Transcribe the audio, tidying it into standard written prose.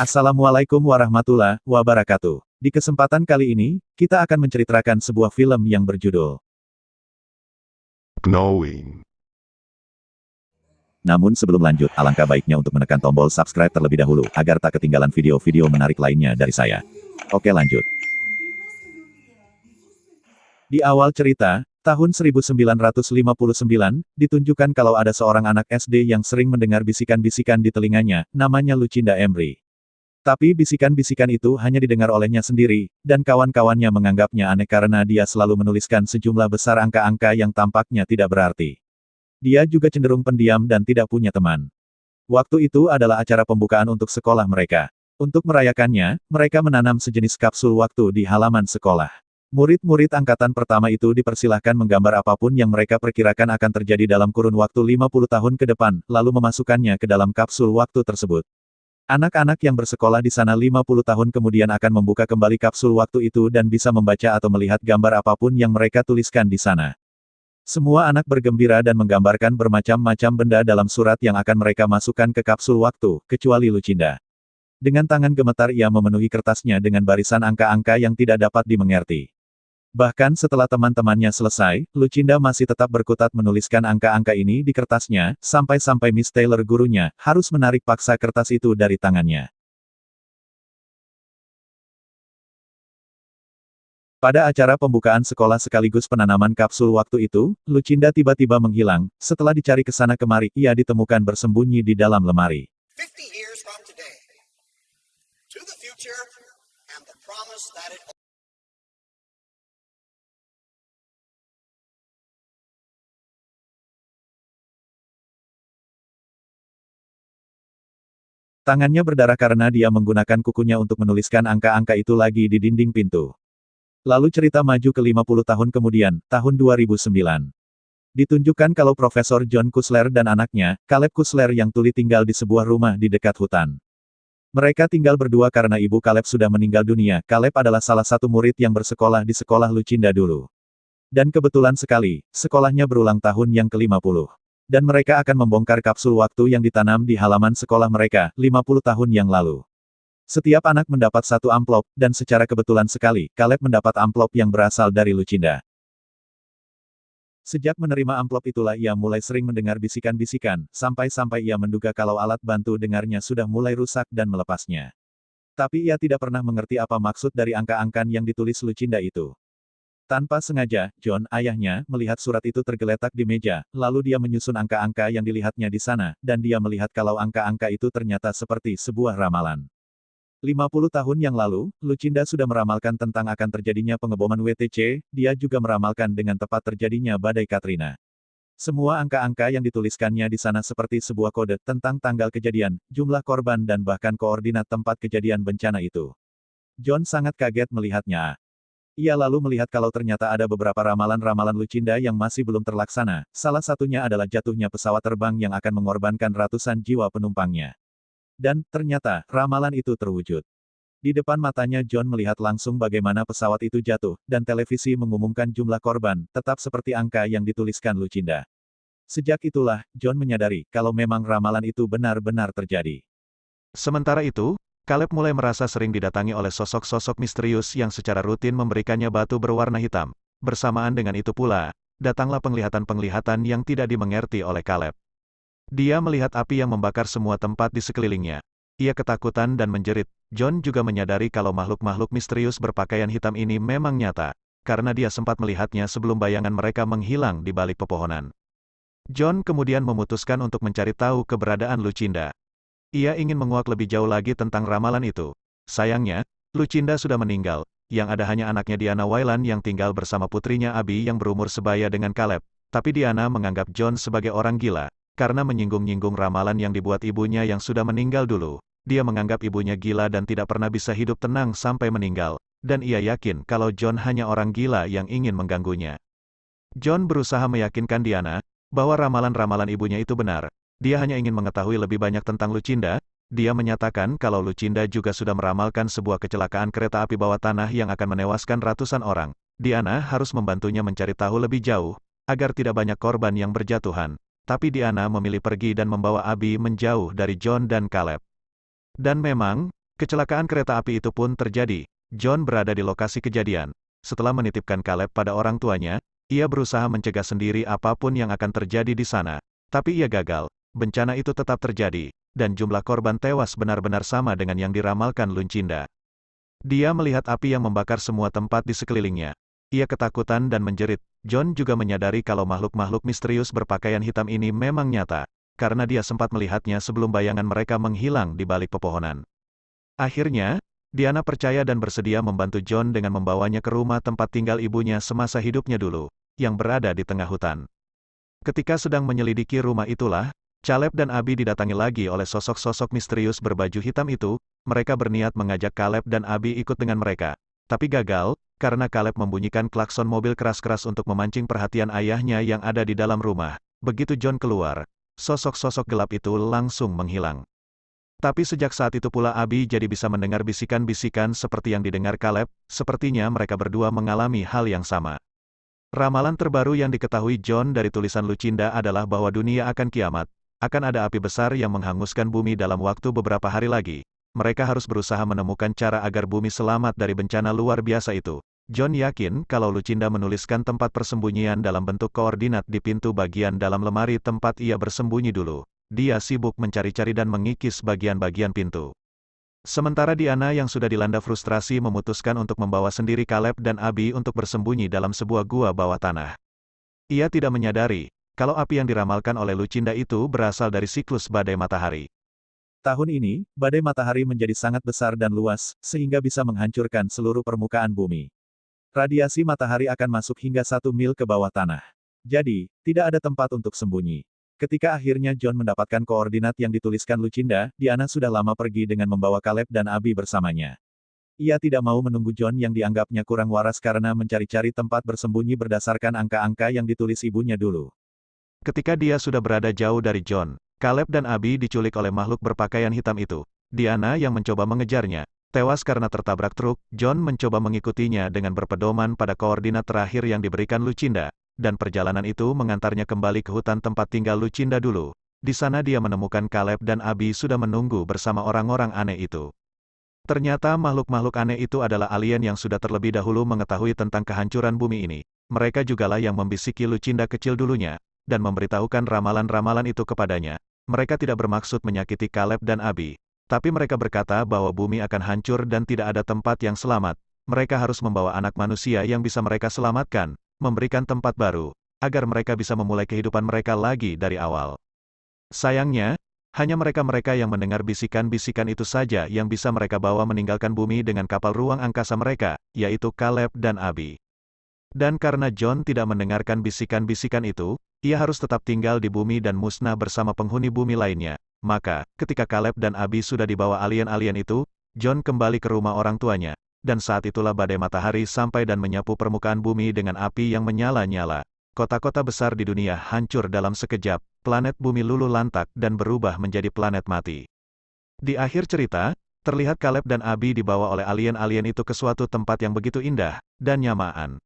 Assalamualaikum warahmatullahi wabarakatuh. Di kesempatan kali ini, kita akan menceritakan sebuah film yang berjudul. Knowing. Namun sebelum lanjut, alangkah baiknya untuk menekan tombol subscribe terlebih dahulu, agar tak ketinggalan video-video menarik lainnya dari saya. Oke lanjut. Di awal cerita, tahun 1959, ditunjukkan kalau ada seorang anak SD yang sering mendengar bisikan-bisikan di telinganya, namanya Lucinda Emery. Tapi bisikan-bisikan itu hanya didengar olehnya sendiri, dan kawan-kawannya menganggapnya aneh karena dia selalu menuliskan sejumlah besar angka-angka yang tampaknya tidak berarti. Dia juga cenderung pendiam dan tidak punya teman. Waktu itu adalah acara pembukaan untuk sekolah mereka. Untuk merayakannya, mereka menanam sejenis kapsul waktu di halaman sekolah. Murid-murid angkatan pertama itu dipersilahkan menggambar apapun yang mereka perkirakan akan terjadi dalam kurun waktu 50 tahun ke depan, lalu memasukkannya ke dalam kapsul waktu tersebut. Anak-anak yang bersekolah di sana 50 tahun kemudian akan membuka kembali kapsul waktu itu dan bisa membaca atau melihat gambar apapun yang mereka tuliskan di sana. Semua anak bergembira dan menggambarkan bermacam-macam benda dalam surat yang akan mereka masukkan ke kapsul waktu, kecuali Lucinda. Dengan tangan gemetar ia memenuhi kertasnya dengan barisan angka-angka yang tidak dapat dimengerti. Bahkan setelah teman-temannya selesai, Lucinda masih tetap berkutat menuliskan angka-angka ini di kertasnya, sampai-sampai Miss Taylor gurunya, harus menarik paksa kertas itu dari tangannya. Pada acara pembukaan sekolah sekaligus penanaman kapsul waktu itu, Lucinda tiba-tiba menghilang, setelah dicari ke sana kemari, ia ditemukan bersembunyi di dalam lemari. 50 years from today, to the future, and the promise that it Tangannya berdarah karena dia menggunakan kukunya untuk menuliskan angka-angka itu lagi di dinding pintu. Lalu cerita maju ke 50 tahun kemudian, tahun 2009. Ditunjukkan kalau Profesor John Kusler dan anaknya, Caleb Kusler yang tuli tinggal di sebuah rumah di dekat hutan. Mereka tinggal berdua karena ibu Caleb sudah meninggal dunia. Caleb adalah salah satu murid yang bersekolah di sekolah Lucinda dulu. Dan kebetulan sekali, sekolahnya berulang tahun yang ke-50. Dan mereka akan membongkar kapsul waktu yang ditanam di halaman sekolah mereka, 50 tahun yang lalu. Setiap anak mendapat satu amplop, dan secara kebetulan sekali, Caleb mendapat amplop yang berasal dari Lucinda. Sejak menerima amplop itulah ia mulai sering mendengar bisikan-bisikan, sampai-sampai ia menduga kalau alat bantu dengarnya sudah mulai rusak dan melepasnya. Tapi ia tidak pernah mengerti apa maksud dari angka-angka yang ditulis Lucinda itu. Tanpa sengaja, John, ayahnya, melihat surat itu tergeletak di meja, lalu dia menyusun angka-angka yang dilihatnya di sana, dan dia melihat kalau angka-angka itu ternyata seperti sebuah ramalan. 50 tahun yang lalu, Lucinda sudah meramalkan tentang akan terjadinya pengeboman WTC, dia juga meramalkan dengan tepat terjadinya badai Katrina. Semua angka-angka yang dituliskannya di sana seperti sebuah kode tentang tanggal kejadian, jumlah korban dan bahkan koordinat tempat kejadian bencana itu. John sangat kaget melihatnya. Ia lalu melihat kalau ternyata ada beberapa ramalan-ramalan Lucinda yang masih belum terlaksana, salah satunya adalah jatuhnya pesawat terbang yang akan mengorbankan ratusan jiwa penumpangnya. Dan, ternyata, ramalan itu terwujud. Di depan matanya John melihat langsung bagaimana pesawat itu jatuh, dan televisi mengumumkan jumlah korban, tetap seperti angka yang dituliskan Lucinda. Sejak itulah, John menyadari, kalau memang ramalan itu benar-benar terjadi. Sementara itu, Caleb mulai merasa sering didatangi oleh sosok-sosok misterius yang secara rutin memberikannya batu berwarna hitam. Bersamaan dengan itu pula, datanglah penglihatan-penglihatan yang tidak dimengerti oleh Caleb. Dia melihat api yang membakar semua tempat di sekelilingnya. Ia ketakutan dan menjerit. John juga menyadari kalau makhluk-makhluk misterius berpakaian hitam ini memang nyata, karena dia sempat melihatnya sebelum bayangan mereka menghilang di balik pepohonan. John kemudian memutuskan untuk mencari tahu keberadaan Lucinda. Ia ingin menguak lebih jauh lagi tentang ramalan itu. Sayangnya, Lucinda sudah meninggal, yang ada hanya anaknya Diana Wayland yang tinggal bersama putrinya Abby yang berumur sebaya dengan Caleb. Tapi Diana menganggap John sebagai orang gila, karena menyinggung-nyinggung ramalan yang dibuat ibunya yang sudah meninggal dulu. Dia menganggap ibunya gila dan tidak pernah bisa hidup tenang sampai meninggal, dan ia yakin kalau John hanya orang gila yang ingin mengganggunya. John berusaha meyakinkan Diana, bahwa ramalan-ramalan ibunya itu benar. Dia hanya ingin mengetahui lebih banyak tentang Lucinda. Dia menyatakan kalau Lucinda juga sudah meramalkan sebuah kecelakaan kereta api bawah tanah yang akan menewaskan ratusan orang. Diana harus membantunya mencari tahu lebih jauh, agar tidak banyak korban yang berjatuhan. Tapi Diana memilih pergi dan membawa Abby menjauh dari John dan Caleb. Dan memang, Kecelakaan kereta api itu pun terjadi. John berada di lokasi kejadian. Setelah menitipkan Caleb pada orang tuanya, ia berusaha mencegah sendiri apapun yang akan terjadi di sana. Tapi ia gagal. Bencana itu tetap terjadi, dan jumlah korban tewas benar-benar sama dengan yang diramalkan Lucinda. Dia melihat api yang membakar semua tempat di sekelilingnya. Ia ketakutan dan menjerit. John juga menyadari kalau makhluk-makhluk misterius berpakaian hitam ini memang nyata, karena dia sempat melihatnya sebelum bayangan mereka menghilang di balik pepohonan. Akhirnya, Diana percaya dan bersedia membantu John dengan membawanya ke rumah tempat tinggal ibunya semasa hidupnya dulu, yang berada di tengah hutan. Ketika sedang menyelidiki rumah itulah, Caleb dan Abby didatangi lagi oleh sosok-sosok misterius berbaju hitam itu. Mereka berniat mengajak Caleb dan Abby ikut dengan mereka. Tapi gagal, karena Caleb membunyikan klakson mobil keras-keras untuk memancing perhatian ayahnya yang ada di dalam rumah. Begitu John keluar, sosok-sosok gelap itu langsung menghilang. Tapi sejak saat itu pula Abby jadi bisa mendengar bisikan-bisikan seperti yang didengar Caleb. Sepertinya mereka berdua mengalami hal yang sama. Ramalan terbaru yang diketahui John dari tulisan Lucinda adalah bahwa dunia akan kiamat. Akan ada api besar yang menghanguskan bumi dalam waktu beberapa hari lagi. Mereka harus berusaha menemukan cara agar bumi selamat dari bencana luar biasa itu. John yakin kalau Lucinda menuliskan tempat persembunyian dalam bentuk koordinat di pintu bagian dalam lemari tempat ia bersembunyi dulu. Dia sibuk mencari-cari dan mengikis bagian-bagian pintu. Sementara Diana yang sudah dilanda frustrasi memutuskan untuk membawa sendiri Caleb dan Abby untuk bersembunyi dalam sebuah gua bawah tanah. Ia tidak menyadari kalau api yang diramalkan oleh Lucinda itu berasal dari siklus badai matahari. Tahun ini, badai matahari menjadi sangat besar dan luas, sehingga bisa menghancurkan seluruh permukaan bumi. Radiasi matahari akan masuk hingga 1 mil ke bawah tanah. Jadi, tidak ada tempat untuk sembunyi. Ketika akhirnya John mendapatkan koordinat yang dituliskan Lucinda, Diana sudah lama pergi dengan membawa Caleb dan Abby bersamanya. Ia tidak mau menunggu John yang dianggapnya kurang waras karena mencari-cari tempat bersembunyi berdasarkan angka-angka yang ditulis ibunya dulu. Ketika dia sudah berada jauh dari John, Caleb dan Abby diculik oleh makhluk berpakaian hitam itu. Diana yang mencoba mengejarnya, tewas karena tertabrak truk. John mencoba mengikutinya dengan berpedoman pada koordinat terakhir yang diberikan Lucinda, dan perjalanan itu mengantarnya kembali ke hutan tempat tinggal Lucinda dulu. Di sana dia menemukan Caleb dan Abby sudah menunggu bersama orang-orang aneh itu. Ternyata makhluk-makhluk aneh itu adalah alien yang sudah terlebih dahulu mengetahui tentang kehancuran bumi ini. Mereka jugalah yang membisiki Lucinda kecil dulunya, dan memberitahukan ramalan-ramalan itu kepadanya. Mereka tidak bermaksud menyakiti Caleb dan Abby, tapi mereka berkata bahwa bumi akan hancur dan tidak ada tempat yang selamat. Mereka harus membawa anak manusia yang bisa mereka selamatkan, memberikan tempat baru, agar mereka bisa memulai kehidupan mereka lagi dari awal. Sayangnya, hanya mereka-mereka yang mendengar bisikan-bisikan itu saja yang bisa mereka bawa meninggalkan bumi dengan kapal ruang angkasa mereka, yaitu Caleb dan Abby. Dan karena John tidak mendengarkan bisikan-bisikan itu, ia harus tetap tinggal di bumi dan musnah bersama penghuni bumi lainnya. Maka, ketika Caleb dan Abby sudah dibawa alien-alien itu, John kembali ke rumah orang tuanya. Dan saat itulah badai matahari sampai dan menyapu permukaan bumi dengan api yang menyala-nyala. Kota-kota besar di dunia hancur dalam sekejap, planet bumi luluh lantak dan berubah menjadi planet mati. Di akhir cerita, terlihat Caleb dan Abby dibawa oleh alien-alien itu ke suatu tempat yang begitu indah dan nyaman.